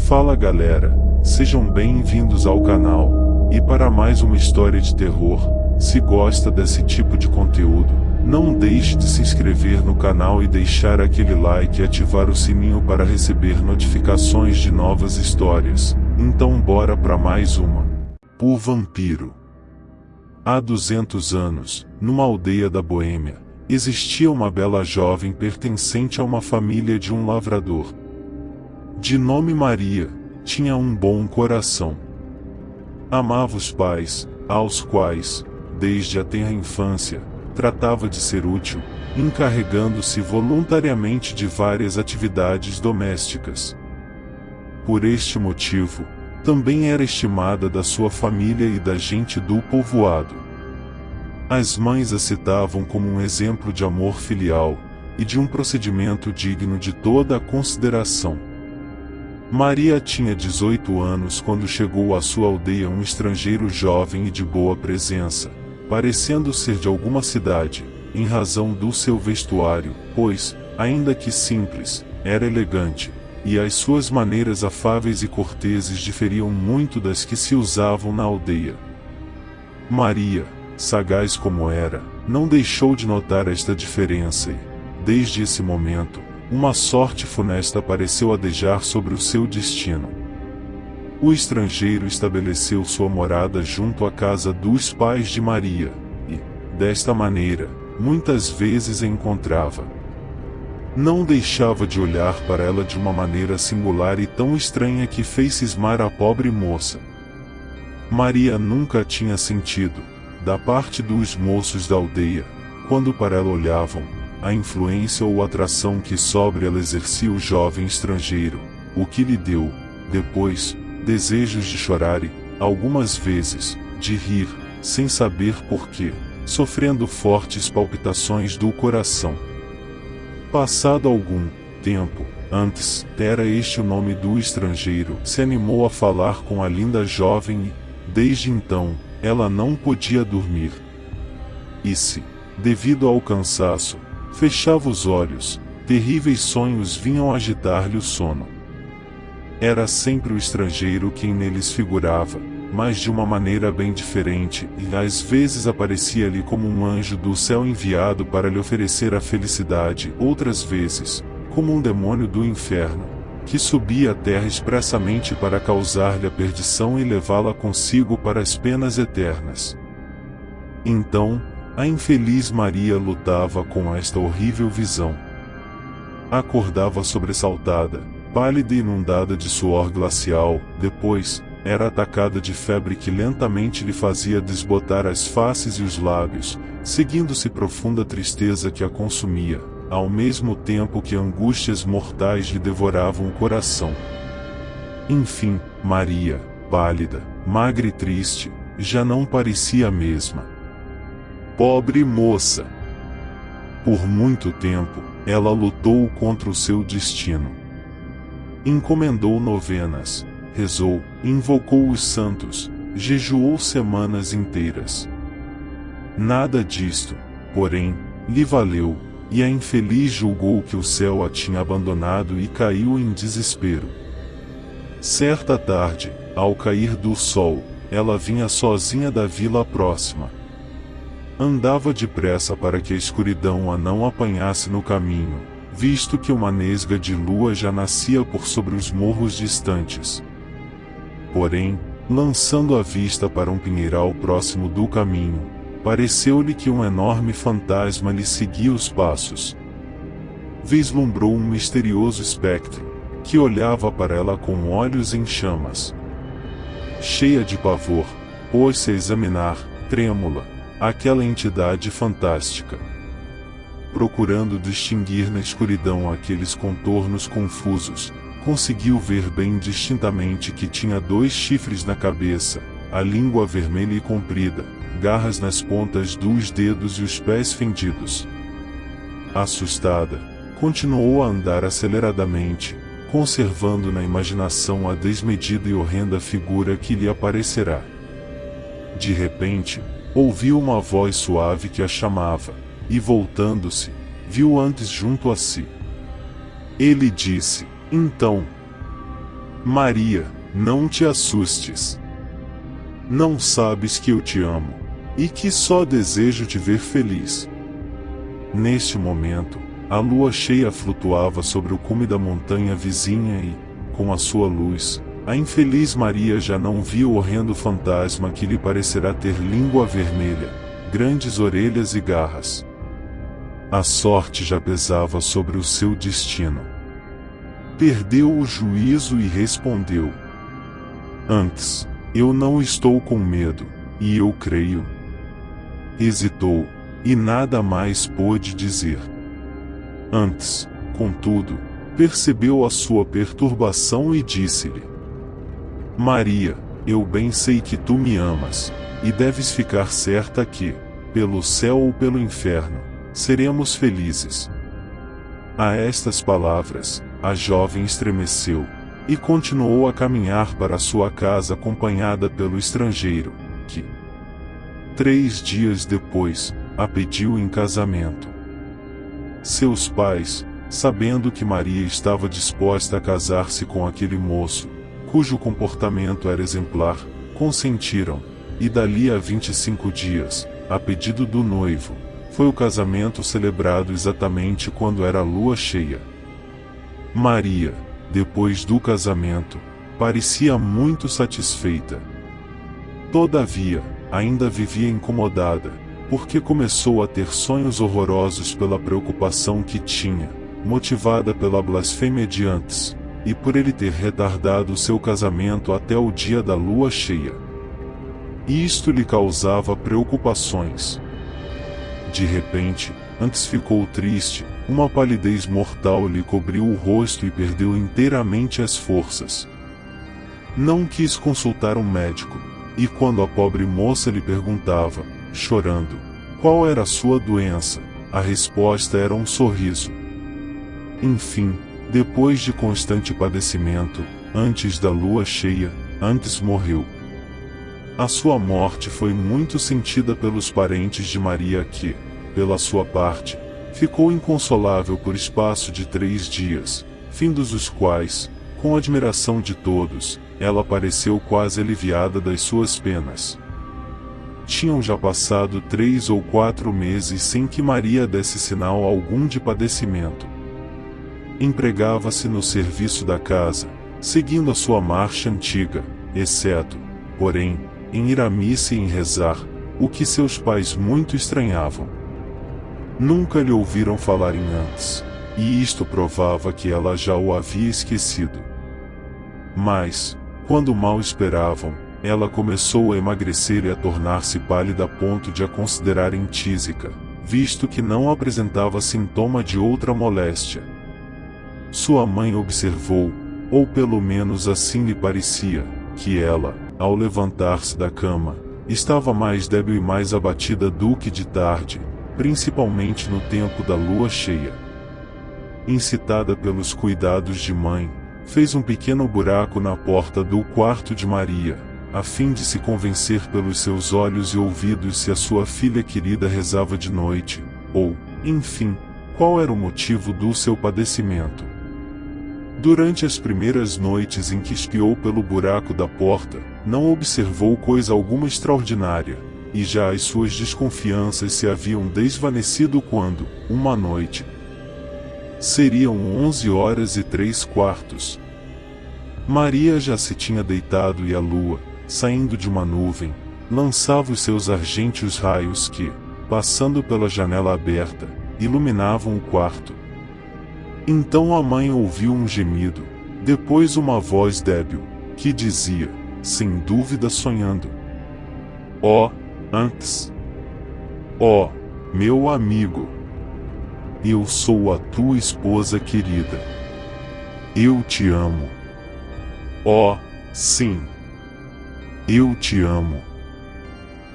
Fala galera, sejam bem-vindos ao canal, e para mais uma história de terror. Se gosta desse tipo de conteúdo, não deixe de se inscrever no canal e deixar aquele like e ativar o sininho para receber notificações de novas histórias. Então bora para mais uma. O Vampiro. Há 200 anos, numa aldeia da Boêmia, existia uma bela jovem pertencente a uma família de um lavrador. De nome Maria, tinha um bom coração. Amava os pais, aos quais, desde a tenra infância, tratava de ser útil, encarregando-se voluntariamente de várias atividades domésticas. Por este motivo, também era estimada da sua família e da gente do povoado. As mães a citavam como um exemplo de amor filial, e de um procedimento digno de toda a consideração. Maria tinha 18 anos quando chegou à sua aldeia um estrangeiro jovem e de boa presença, parecendo ser de alguma cidade, em razão do seu vestuário, pois, ainda que simples, era elegante, e as suas maneiras afáveis e corteses diferiam muito das que se usavam na aldeia. Maria, sagaz como era, não deixou de notar esta diferença e, desde esse momento, uma sorte funesta pareceu adejar sobre o seu destino. O estrangeiro estabeleceu sua morada junto à casa dos pais de Maria, e, desta maneira, muitas vezes a encontrava. Não deixava de olhar para ela de uma maneira singular e tão estranha que fez cismar a pobre moça. Maria nunca tinha sentido, da parte dos moços da aldeia, quando para ela olhavam, a influência ou atração que sobre ela exercia o jovem estrangeiro, o que lhe deu, depois, desejos de chorar e, algumas vezes, de rir, sem saber porquê, sofrendo fortes palpitações do coração. Passado algum tempo, antes, era este o nome do estrangeiro, se animou a falar com a linda jovem e, desde então, ela não podia dormir. E se, devido ao cansaço, fechava os olhos, terríveis sonhos vinham agitar-lhe o sono. Era sempre o estrangeiro quem neles figurava, mas de uma maneira bem diferente, e às vezes aparecia-lhe como um anjo do céu enviado para lhe oferecer a felicidade, outras vezes, como um demônio do inferno, que subia à terra expressamente para causar-lhe a perdição e levá-la consigo para as penas eternas. Então, a infeliz Maria lutava com esta horrível visão. Acordava sobressaltada, pálida e inundada de suor glacial, depois, era atacada de febre que lentamente lhe fazia desbotar as faces e os lábios, seguindo-se profunda tristeza que a consumia, ao mesmo tempo que angústias mortais lhe devoravam o coração. Enfim, Maria, pálida, magra e triste, já não parecia a mesma. Pobre moça! Por muito tempo, ela lutou contra o seu destino. Encomendou novenas, rezou, invocou os santos, jejuou semanas inteiras. Nada disto, porém, lhe valeu, e a infeliz julgou que o céu a tinha abandonado e caiu em desespero. Certa tarde, ao cair do sol, ela vinha sozinha da vila próxima. Andava depressa para que a escuridão a não apanhasse no caminho, visto que uma nesga de lua já nascia por sobre os morros distantes. Porém, lançando a vista para um pinheiral próximo do caminho, pareceu-lhe que um enorme fantasma lhe seguia os passos. Vislumbrou um misterioso espectro, que olhava para ela com olhos em chamas. Cheia de pavor, pôs-se a examinar, trêmula, aquela entidade fantástica. Procurando distinguir na escuridão aqueles contornos confusos, conseguiu ver bem distintamente que tinha 2 chifres na cabeça, a língua vermelha e comprida, garras nas pontas dos dedos e os pés fendidos. Assustada, continuou a andar aceleradamente, conservando na imaginação a desmedida e horrenda figura que lhe aparecerá. De repente, ouviu uma voz suave que a chamava, e voltando-se, viu antes junto a si. Ele disse: "Então, Maria, não te assustes. Não sabes que eu te amo, e que só desejo te ver feliz. Neste momento, a lua cheia flutuava sobre o cume da montanha vizinha e, com a sua luz, a infeliz Maria já não via o horrendo fantasma que lhe parecerá ter língua vermelha, grandes orelhas e garras. A sorte já pesava sobre o seu destino. Perdeu o juízo e respondeu: Antes, eu não estou com medo, e eu creio. Hesitou, e nada mais pôde dizer. Antes, contudo, percebeu a sua perturbação e disse-lhe: Maria, eu bem sei que tu me amas, e deves ficar certa que, pelo céu ou pelo inferno, seremos felizes. A estas palavras, a jovem estremeceu, e continuou a caminhar para sua casa acompanhada pelo estrangeiro, que, 3 dias depois, a pediu em casamento. Seus pais, sabendo que Maria estava disposta a casar-se com aquele moço, cujo comportamento era exemplar, consentiram, e dali a 25 dias, a pedido do noivo, foi o casamento celebrado exatamente quando era a lua cheia. Maria, depois do casamento, parecia muito satisfeita. Todavia, ainda vivia incomodada, porque começou a ter sonhos horrorosos pela preocupação que tinha, motivada pela blasfêmia de antes, e por ele ter retardado seu casamento até o dia da lua cheia. Isto lhe causava preocupações. De repente, antes ficou triste, uma palidez mortal lhe cobriu o rosto e perdeu inteiramente as forças. Não quis consultar um médico, e quando a pobre moça lhe perguntava, chorando, qual era a sua doença, a resposta era um sorriso. Enfim, depois de constante padecimento, antes da lua cheia, antes morreu. A sua morte foi muito sentida pelos parentes de Maria que, pela sua parte, ficou inconsolável por espaço de 3 dias, findos os quais, com admiração de todos, ela pareceu quase aliviada das suas penas. Tinham já passado 3 ou 4 meses sem que Maria desse sinal algum de padecimento. Empregava-se no serviço da casa, seguindo a sua marcha antiga, exceto, porém, em ir à missa e em rezar, o que seus pais muito estranhavam. Nunca lhe ouviram falar em antes, e isto provava que ela já o havia esquecido. Mas, quando mal esperavam, ela começou a emagrecer e a tornar-se pálida a ponto de a considerarem tísica, visto que não apresentava sintoma de outra moléstia. Sua mãe observou, ou pelo menos assim lhe parecia, que ela, ao levantar-se da cama, estava mais débil e mais abatida do que de tarde, principalmente no tempo da lua cheia. Incitada pelos cuidados de mãe, fez um pequeno buraco na porta do quarto de Maria, a fim de se convencer pelos seus olhos e ouvidos se a sua filha querida rezava de noite, ou, enfim, qual era o motivo do seu padecimento. Durante as primeiras noites em que espiou pelo buraco da porta, não observou coisa alguma extraordinária, e já as suas desconfianças se haviam desvanecido quando, uma noite, seriam 11h03. Maria já se tinha deitado e a lua, saindo de uma nuvem, lançava os seus argênteos raios que, passando pela janela aberta, iluminavam o quarto. Então a mãe ouviu um gemido, depois uma voz débil, que dizia, sem dúvida sonhando: "Ó, antes! Ó, meu amigo! Eu sou a tua esposa querida. Eu te amo. Oh, sim! Eu te amo.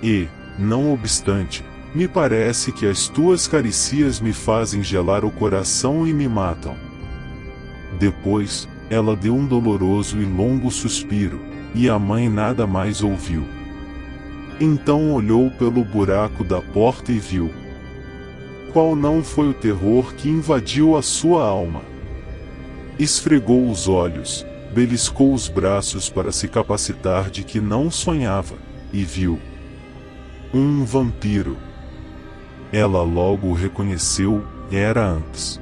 E, não obstante, me parece que as tuas caricias me fazem gelar o coração e me matam." Depois, ela deu um doloroso e longo suspiro, e a mãe nada mais ouviu. Então olhou pelo buraco da porta e viu. Qual não foi o terror que invadiu a sua alma? Esfregou os olhos, beliscou os braços para se capacitar de que não sonhava, e viu um vampiro. Ela logo o reconheceu, era antes.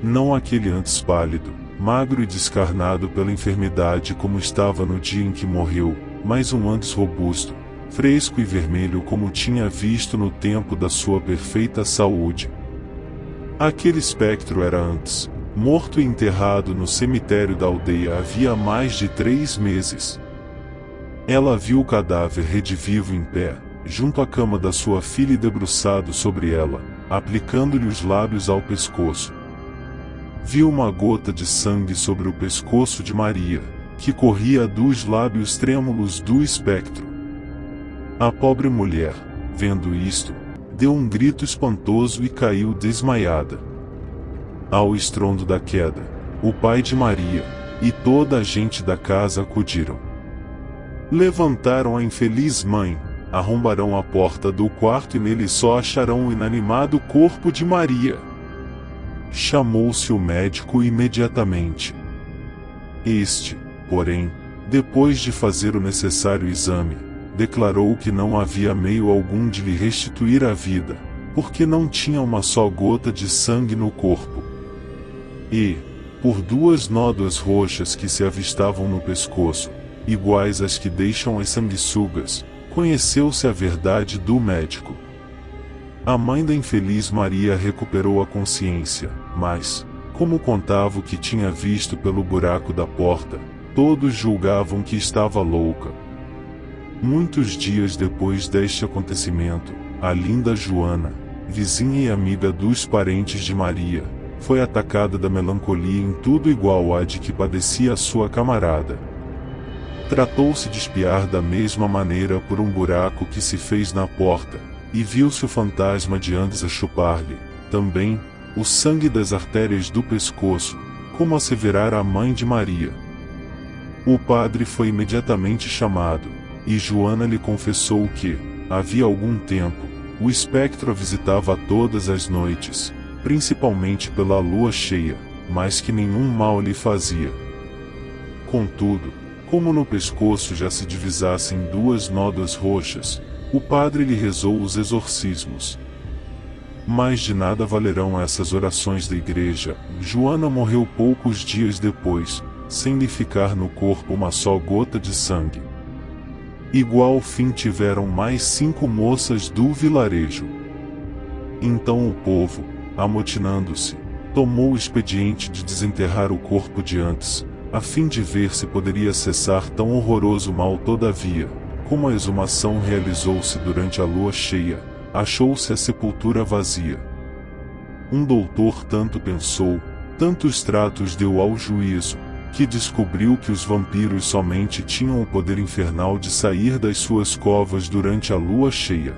Não aquele antes pálido, magro e descarnado pela enfermidade como estava no dia em que morreu, mas um antes robusto, fresco e vermelho como tinha visto no tempo da sua perfeita saúde. Aquele espectro era antes, morto e enterrado no cemitério da aldeia havia mais de 3 meses. Ela viu o cadáver redivivo em pé, junto à cama da sua filha e debruçado sobre ela, aplicando-lhe os lábios ao pescoço. Viu uma gota de sangue sobre o pescoço de Maria, que corria dos lábios trêmulos do espectro. A pobre mulher, vendo isto, deu um grito espantoso e caiu desmaiada. Ao estrondo da queda, o pai de Maria e toda a gente da casa acudiram. Levantaram a infeliz mãe, arrombarão a porta do quarto e nele só acharão o inanimado corpo de Maria. Chamou-se o médico imediatamente. Este, porém, depois de fazer o necessário exame, declarou que não havia meio algum de lhe restituir a vida, porque não tinha uma só gota de sangue no corpo. E, por 2 nódoas roxas que se avistavam no pescoço, iguais às que deixam as sanguessugas, conheceu-se a verdade do médico. A mãe da infeliz Maria recuperou a consciência, mas, como contava o que tinha visto pelo buraco da porta, todos julgavam que estava louca. Muitos dias depois deste acontecimento, a linda Joana, vizinha e amiga dos parentes de Maria, foi atacada da melancolia em tudo igual à de que padecia a sua camarada. Tratou-se de espiar da mesma maneira por um buraco que se fez na porta, e viu-se o fantasma de antes a chupar-lhe, também, o sangue das artérias do pescoço, como asseverara a mãe de Maria. O padre foi imediatamente chamado, e Joana lhe confessou que, havia algum tempo, o espectro a visitava todas as noites, principalmente pela lua cheia, mas que nenhum mal lhe fazia. Contudo, como no pescoço já se divisassem 2 nódoas roxas, o padre lhe rezou os exorcismos. Mas de nada valerão essas orações da igreja. Joana morreu poucos dias depois, sem lhe ficar no corpo uma só gota de sangue. Igual fim tiveram mais 5 moças do vilarejo. Então o povo, amotinando-se, tomou o expediente de desenterrar o corpo de antes, a fim de ver se poderia cessar tão horroroso mal. Todavia, como a exumação realizou-se durante a lua cheia, achou-se a sepultura vazia. Um doutor tanto pensou, tantos tratos deu ao juízo, que descobriu que os vampiros somente tinham o poder infernal de sair das suas covas durante a lua cheia.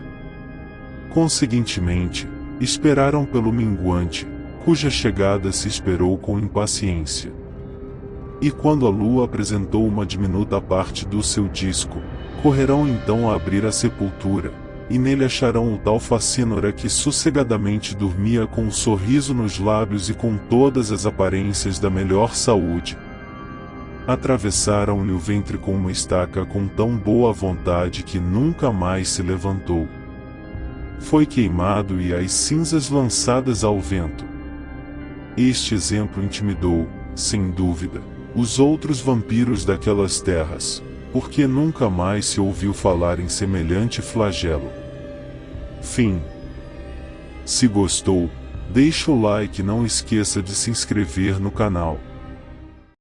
Conseguintemente, esperaram pelo minguante, cuja chegada se esperou com impaciência. E quando a lua apresentou uma diminuta parte do seu disco, correrão então a abrir a sepultura, e nele acharão o tal Facínora que sossegadamente dormia com um sorriso nos lábios e com todas as aparências da melhor saúde. Atravessaram-lhe o ventre com uma estaca com tão boa vontade que nunca mais se levantou. Foi queimado e as cinzas lançadas ao vento. Este exemplo intimidou, sem dúvida, os outros vampiros daquelas terras, porque nunca mais se ouviu falar em semelhante flagelo. Fim. Se gostou, deixa o like e não esqueça de se inscrever no canal.